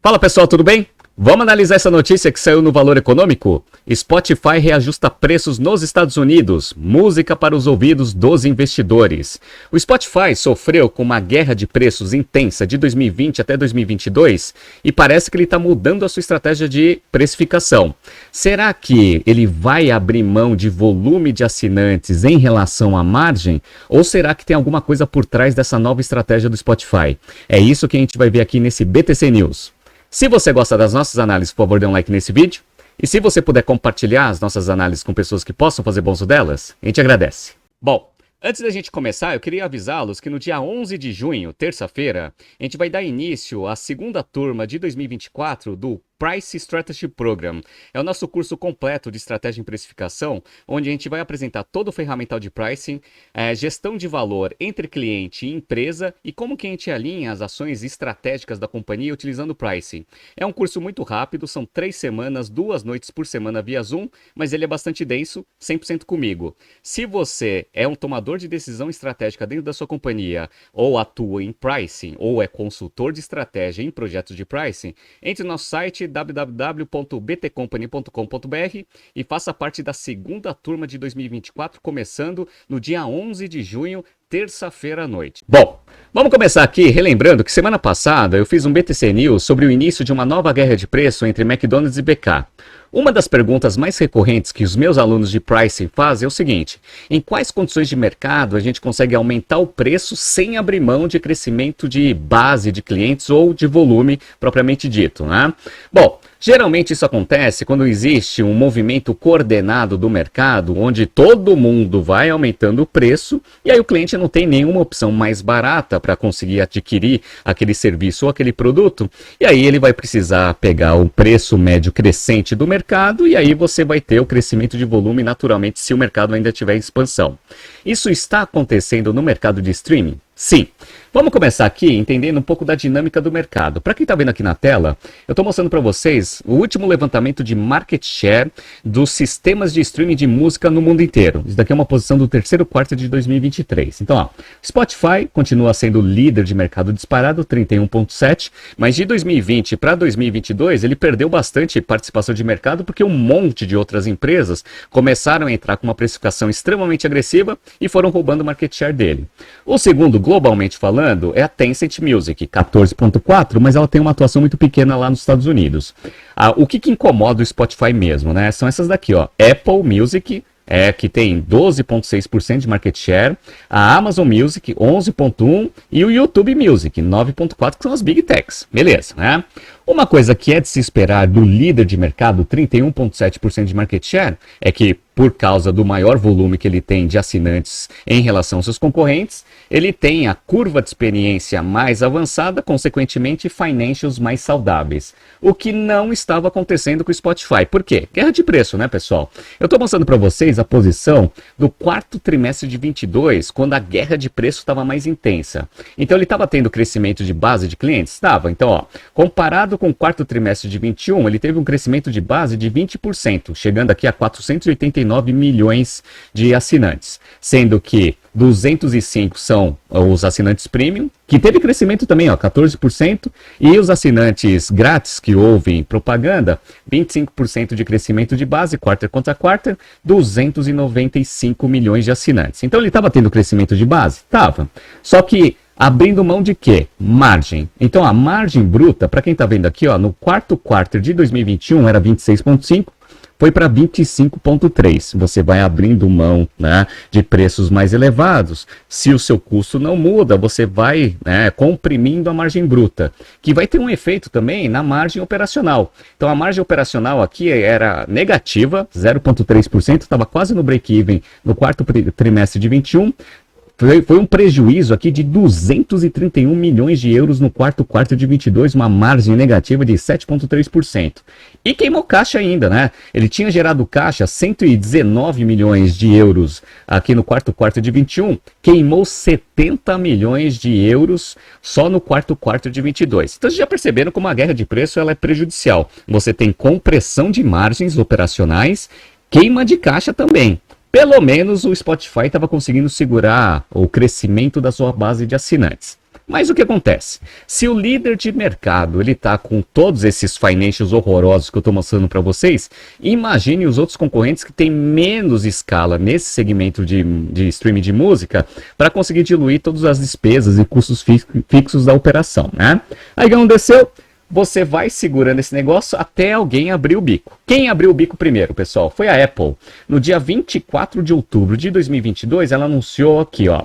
Fala pessoal, tudo bem? Vamos analisar essa notícia que saiu no Valor Econômico? Spotify reajusta preços nos Estados Unidos. Música para os ouvidos dos investidores. O Spotify sofreu com uma guerra de preços intensa de 2020 até 2022 e parece que ele está mudando a sua estratégia de precificação. Será que ele vai abrir mão de volume de assinantes em relação à margem? Ou será que tem alguma coisa por trás dessa nova estratégia do Spotify? É isso que a gente vai ver aqui nesse BTC News. Se você gosta das nossas análises, por favor, dê um like nesse vídeo. E se você puder compartilhar as nossas análises com pessoas que possam fazer bom uso delas, a gente agradece. Bom, antes da gente começar, eu queria avisá-los que no dia 11 de junho, terça-feira, a gente vai dar início à segunda turma de 2024 do Price Strategy Program. É o nosso curso completo de estratégia em precificação, onde a gente vai apresentar todo o ferramental de pricing, gestão de valor entre cliente e empresa e como que a gente alinha as ações estratégicas da companhia utilizando o pricing. É um curso muito rápido, são 3 semanas, 2 noites por semana via Zoom, mas ele é bastante denso, 100% comigo. Se você é um tomador de decisão estratégica dentro da sua companhia, ou atua em pricing, ou é consultor de estratégia em projetos de pricing, entre no nosso site www.btcompany.com.br e faça parte da segunda turma de 2024, começando no dia 11 de junho, terça-feira à noite. Bom, vamos começar aqui relembrando que semana passada eu fiz um BTC News sobre o início de uma nova guerra de preço entre McDonald's e BK. Uma das perguntas mais recorrentes que os meus alunos de pricing fazem é o seguinte: em quais condições de mercado a gente consegue aumentar o preço sem abrir mão de crescimento de base de clientes ou de volume propriamente dito, né? Bom, geralmente isso acontece quando existe um movimento coordenado do mercado, onde todo mundo vai aumentando o preço e aí o cliente não tem nenhuma opção mais barata para conseguir adquirir aquele serviço ou aquele produto, e aí ele vai precisar pegar o preço médio crescente do mercado e aí você vai ter o crescimento de volume naturalmente se o mercado ainda estiver em expansão. Isso está acontecendo no mercado de streaming? Sim. Vamos começar aqui entendendo um pouco da dinâmica do mercado. Para quem está vendo aqui na tela, eu estou mostrando para vocês o último levantamento de market share dos sistemas de streaming de música no mundo inteiro. Isso daqui é uma posição do terceiro quarto de 2023. Então, ó, Spotify continua sendo líder de mercado disparado, 31,7%, mas de 2020 para 2022 ele perdeu bastante participação de mercado porque um monte de outras empresas começaram a entrar com uma precificação extremamente agressiva e foram roubando o market share dele. O segundo, globalmente falando, é a Tencent Music, 14,4%, mas ela tem uma atuação muito pequena lá nos Estados Unidos. O que incomoda o Spotify mesmo, né? São essas daqui, ó. Apple Music, que tem 12,6% de market share, a Amazon Music, 11,1%, e o YouTube Music, 9,4%, que são as Big Techs. Beleza, né? Uma coisa que é de se esperar do líder de mercado, 31,7% de market share, é que por causa do maior volume que ele tem de assinantes em relação aos seus concorrentes, ele tem a curva de experiência mais avançada, consequentemente financials mais saudáveis. O que não estava acontecendo com o Spotify. Por quê? Guerra de preço, né, pessoal? Eu estou mostrando para vocês a posição do quarto trimestre de 22, quando a guerra de preço estava mais intensa. Então ele estava tendo crescimento de base de clientes? Estava. Então, ó, comparado com o quarto trimestre de 21, ele teve um crescimento de base de 20%, chegando aqui a 489 milhões de assinantes, sendo que 205 são os assinantes premium, que teve crescimento também, ó, 14%, e os assinantes grátis que ouvem propaganda, 25% de crescimento de base, quarter contra quarter, 295 milhões de assinantes. Então ele estava tendo crescimento de base? Estava. Só que abrindo mão de quê? Margem. Então a margem bruta, para quem está vendo aqui, ó, no quarto quarter de 2021 era 26,5%, foi para 25,3%. Você vai abrindo mão, né, de preços mais elevados. Se o seu custo não muda, você vai, né, comprimindo a margem bruta, que vai ter um efeito também na margem operacional. Então a margem operacional aqui era negativa, 0,3%, estava quase no break-even no quarto trimestre de 21. Foi um prejuízo aqui de 231 milhões de euros no quarto quarto de 22, uma margem negativa de 7,3%. E queimou caixa ainda, né? Ele tinha gerado caixa 119 milhões de euros aqui no quarto quarto de 21, queimou 70 milhões de euros só no quarto quarto de 22. Então vocês já perceberam como a guerra de preço ela é prejudicial. Você tem compressão de margens operacionais, queima de caixa também. Pelo menos o Spotify estava conseguindo segurar o crescimento da sua base de assinantes. Mas o que acontece? Se o líder de mercado ele tá com todos esses financials horrorosos que eu estou mostrando para vocês, imagine os outros concorrentes que têm menos escala nesse segmento de streaming de música para conseguir diluir todas as despesas e custos fixos da operação, né? Aí o que aconteceu? Você vai segurando esse negócio até alguém abrir o bico. Quem abriu o bico primeiro, pessoal? Foi a Apple. No dia 24 de outubro de 2022, ela anunciou aqui, ó.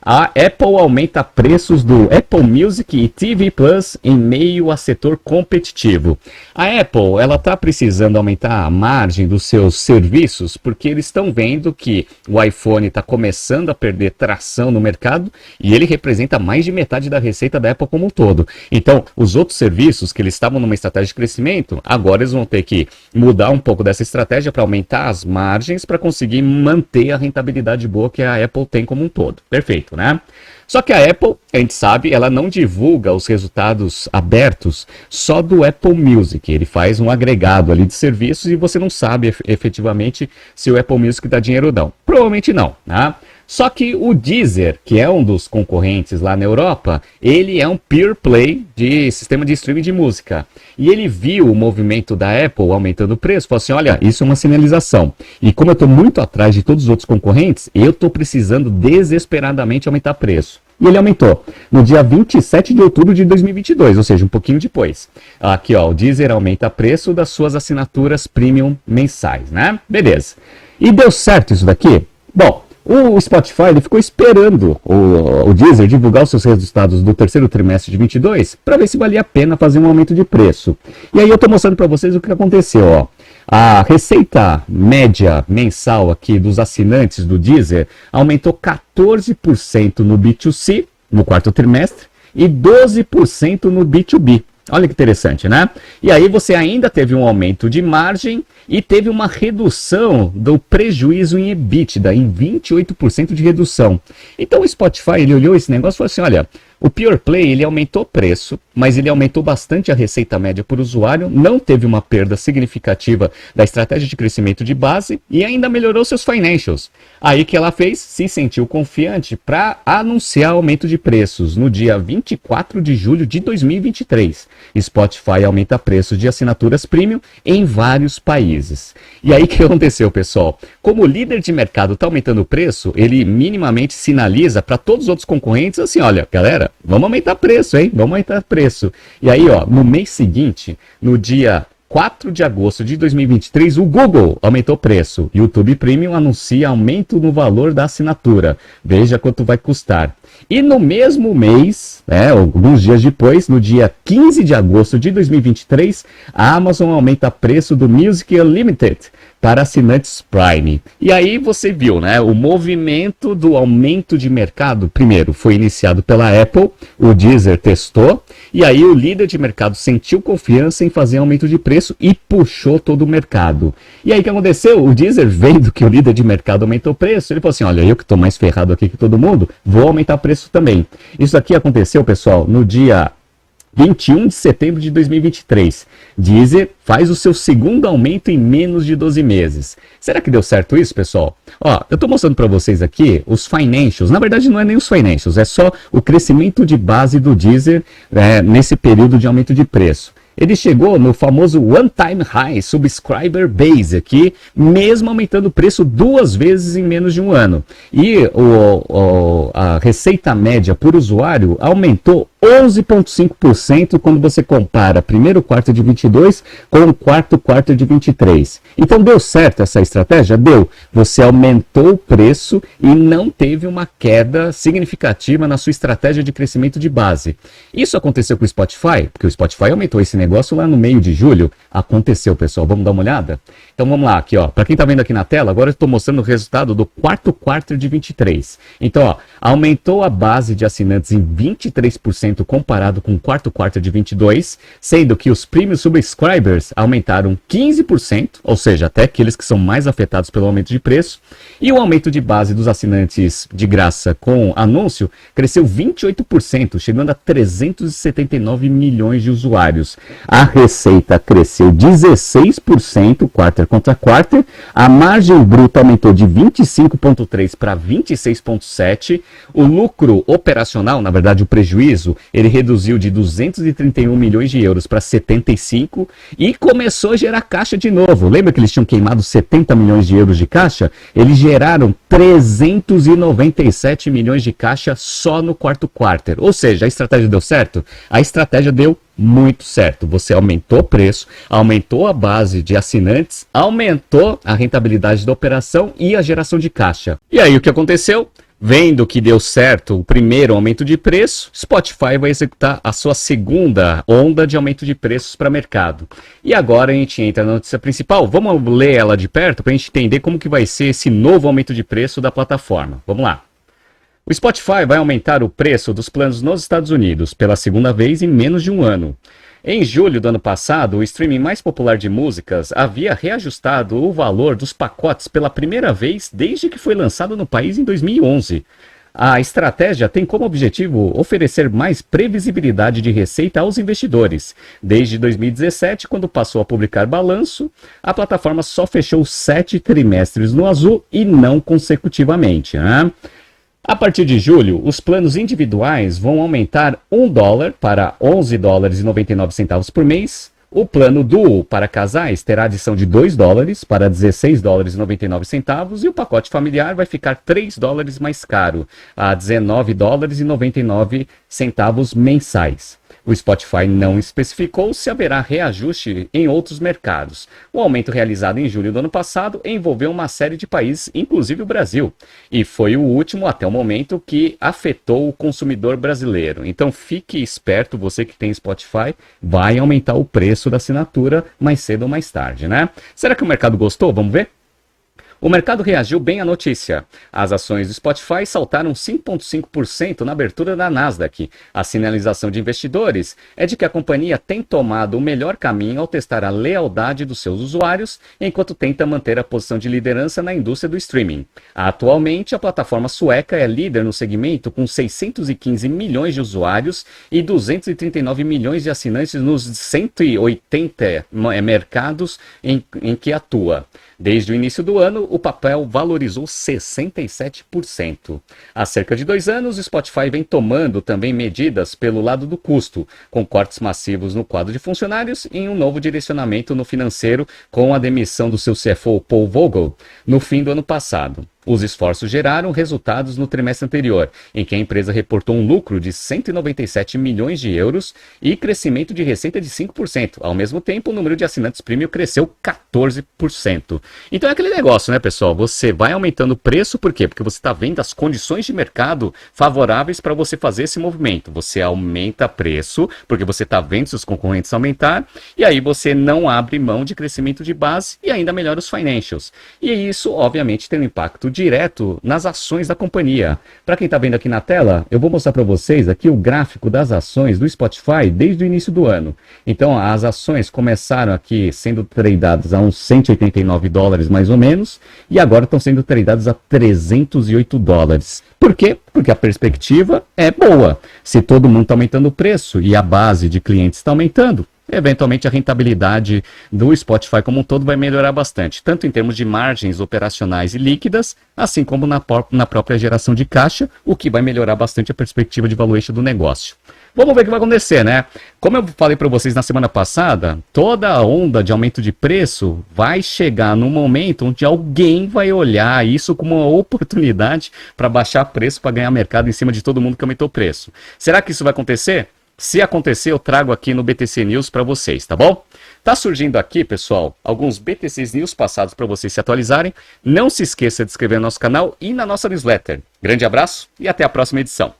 A Apple aumenta preços do Apple Music e TV Plus em meio a setor competitivo. A Apple, ela está precisando aumentar a margem dos seus serviços porque eles estão vendo que o iPhone está começando a perder tração no mercado e ele representa mais de metade da receita da Apple como um todo. Então, os outros serviços que eles estavam numa estratégia de crescimento, agora eles vão ter que mudar um pouco dessa estratégia para aumentar as margens para conseguir manter a rentabilidade boa que a Apple tem como um todo. Perfeito, né? Só que a Apple, a gente sabe, ela não divulga os resultados abertos só do Apple Music. Ele faz um agregado ali de serviços e você não sabe efetivamente se o Apple Music dá dinheiro ou não. Provavelmente não, né? Só que o Deezer, que é um dos concorrentes lá na Europa, ele é um pure play de sistema de streaming de música. E ele viu o movimento da Apple aumentando o preço, falou assim, olha, isso é uma sinalização. E como eu estou muito atrás de todos os outros concorrentes, eu estou precisando desesperadamente aumentar preço. E ele aumentou no dia 27 de outubro de 2022, ou seja, um pouquinho depois. Aqui, ó, o Deezer aumenta o preço das suas assinaturas premium mensais, né? Beleza. E deu certo isso daqui? Bom, o Spotify ele ficou esperando o Deezer divulgar os seus resultados do terceiro trimestre de 22 para ver se valia a pena fazer um aumento de preço. E aí eu estou mostrando para vocês o que aconteceu. Ó. A receita média mensal aqui dos assinantes do Deezer aumentou 14% no B2C no quarto trimestre e 12% no B2B. Olha que interessante, né? E aí você ainda teve um aumento de margem e teve uma redução do prejuízo em EBITDA, em 28% de redução. Então o Spotify, ele olhou esse negócio e falou assim, olha, o Pure Play, ele aumentou o preço, mas ele aumentou bastante a receita média por usuário, não teve uma perda significativa da estratégia de crescimento de base e ainda melhorou seus financials. Aí que ela fez, se sentiu confiante para anunciar aumento de preços no dia 24 de julho de 2023. Spotify aumenta preço de assinaturas premium em vários países. E aí o que aconteceu, pessoal? Como o líder de mercado está aumentando o preço, ele minimamente sinaliza para todos os outros concorrentes assim, olha, galera, vamos aumentar preço, hein? Vamos aumentar preço. E aí, ó, no mês seguinte, no dia 4 de agosto de 2023, o Google aumentou o preço. YouTube Premium anuncia aumento no valor da assinatura. Veja quanto vai custar. E no mesmo mês, alguns dias depois, no dia 15 de agosto de 2023, a Amazon aumenta o preço do Music Unlimited para assinantes Prime. E aí você viu, né? O movimento do aumento de mercado, primeiro, foi iniciado pela Apple, o Deezer testou, e aí o líder de mercado sentiu confiança em fazer aumento de preço e puxou todo o mercado. E aí o que aconteceu? O Deezer, vendo que o líder de mercado aumentou o preço, ele falou assim, olha, eu que estou mais ferrado aqui que todo mundo, vou aumentar o preço também. Isso aqui aconteceu, pessoal, no dia 21 de setembro de 2023. Deezer faz o seu segundo aumento em menos de 12 meses. Será que deu certo isso, pessoal? Ó, eu estou mostrando para vocês aqui os financials. Na verdade, não é nem os financials, é só o crescimento de base do Deezer nesse período de aumento de preço. Ele chegou no famoso One Time High Subscriber Base aqui, mesmo aumentando o preço 2 vezes em menos de um ano. E a receita média por usuário aumentou 11,5% quando você compara primeiro quarto de 22 com o quarto de 23. Então deu certo essa estratégia? Deu. Você aumentou o preço e não teve uma queda significativa na sua estratégia de crescimento de base. Isso aconteceu com o Spotify, porque o Spotify aumentou esse negócio lá no meio de julho. Aconteceu, pessoal. Vamos dar uma olhada? Então vamos lá, aqui, ó. Para quem está vendo aqui na tela, agora eu estou mostrando o resultado do quarto de 23. Então, ó, aumentou a base de assinantes em 23% comparado com o quarto de 22, sendo que os premium subscribers aumentaram 15%, ou seja, até aqueles que são mais afetados pelo aumento de preço, e o aumento de base dos assinantes de graça com anúncio cresceu 28%, chegando a 379 milhões de usuários. A receita cresceu 16%, quarter contra quarter. A margem bruta aumentou de 25,3% para 26,7%. O lucro operacional, na verdade o prejuízo, ele reduziu de 231 milhões de euros para 75 e começou a gerar caixa de novo. Lembra que eles tinham queimado 70 milhões de euros de caixa? Eles geraram 397 milhões de caixa só no quarto quarter. Ou seja, a estratégia deu certo? A estratégia deu muito certo. Você aumentou o preço, aumentou a base de assinantes, aumentou a rentabilidade da operação e a geração de caixa. E aí o que aconteceu? Vendo que deu certo o primeiro aumento de preço, Spotify vai executar a sua segunda onda de aumento de preços para o mercado. E agora a gente entra na notícia principal. Vamos ler ela de perto para a gente entender como que vai ser esse novo aumento de preço da plataforma. Vamos lá. O Spotify vai aumentar o preço dos planos nos Estados Unidos pela segunda vez em menos de um ano. Em julho do ano passado, o streaming mais popular de músicas havia reajustado o valor dos pacotes pela primeira vez desde que foi lançado no país em 2011. A estratégia tem como objetivo oferecer mais previsibilidade de receita aos investidores. Desde 2017, quando passou a publicar balanço, a plataforma só fechou 7 trimestres no azul e não consecutivamente, né? A partir de julho, os planos individuais vão aumentar $1 para $11,99 por mês. O plano Duo para casais terá adição de $2 para $16,99 e o pacote familiar vai ficar $3 mais caro, a $19,99 mensais. O Spotify não especificou se haverá reajuste em outros mercados. O aumento realizado em julho do ano passado envolveu uma série de países, inclusive o Brasil, e foi o último até o momento que afetou o consumidor brasileiro. Então fique esperto, você que tem Spotify, vai aumentar o preço da assinatura mais cedo ou mais tarde, né? Será que o mercado gostou? Vamos ver? O mercado reagiu bem à notícia. As ações do Spotify saltaram 5,5% na abertura da Nasdaq. A sinalização de investidores é de que a companhia tem tomado o melhor caminho ao testar a lealdade dos seus usuários, enquanto tenta manter a posição de liderança na indústria do streaming. Atualmente, a plataforma sueca é líder no segmento com 615 milhões de usuários e 239 milhões de assinantes nos 180 mercados em que atua. Desde o início do ano, o papel valorizou 67%. Há cerca de 2 anos, o Spotify vem tomando também medidas pelo lado do custo, com cortes massivos no quadro de funcionários e um novo direcionamento no financeiro com a demissão do seu CFO Paul Vogel no fim do ano passado. Os esforços geraram resultados no trimestre anterior, em que a empresa reportou um lucro de 197 milhões de euros e crescimento de receita de 5%. Ao mesmo tempo, o número de assinantes premium cresceu 14%. Então é aquele negócio, né, pessoal? Você vai aumentando o preço, por quê? Porque você está vendo as condições de mercado favoráveis para você fazer esse movimento. Você aumenta preço, porque você está vendo seus concorrentes aumentar, e aí você não abre mão de crescimento de base e ainda melhora os financials. E isso, obviamente, tem um impacto direto nas ações da companhia. Para quem está vendo aqui na tela, eu vou mostrar para vocês aqui o gráfico das ações do Spotify desde o início do ano. Então, as ações começaram aqui sendo tradeadas a uns $189 mais ou menos, e agora estão sendo tradeadas a $308. Por quê? Porque a perspectiva é boa. Se todo mundo está aumentando o preço e a base de clientes está aumentando, eventualmente a rentabilidade do Spotify como um todo vai melhorar bastante, tanto em termos de margens operacionais e líquidas, assim como na própria geração de caixa, o que vai melhorar bastante a perspectiva de valuation do negócio. Vamos ver o que vai acontecer, né? Como eu falei para vocês na semana passada, toda a onda de aumento de preço vai chegar num momento onde alguém vai olhar isso como uma oportunidade para baixar preço, para ganhar mercado em cima de todo mundo que aumentou o preço. Será que isso vai acontecer? Se acontecer, eu trago aqui no BTC News para vocês, tá bom? Tá surgindo aqui, pessoal, alguns BTC News passados para vocês se atualizarem. Não se esqueça de se inscrever no nosso canal e na nossa newsletter. Grande abraço e até a próxima edição.